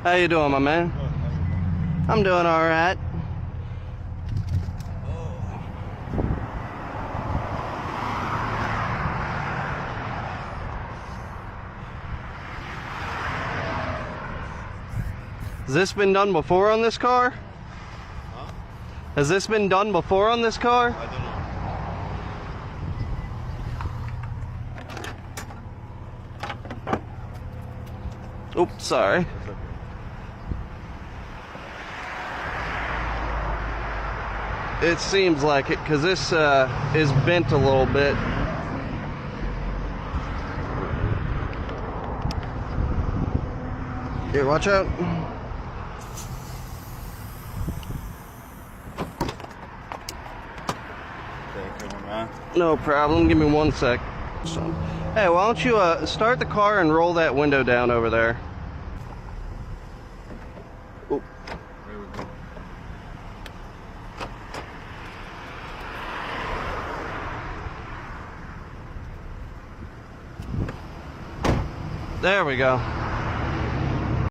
How you doing, my man? I'm doing all right. Has this been done before on this car? Huh? Has this been done before on this car? I don't know. Oops, sorry. That's okay. It seems like it, because this is bent a little bit. Here, watch out. Thank you, man. No problem. Give me 1 sec. Hey, why don't you start the car and roll that window down over there? Oop. There we go. There we go.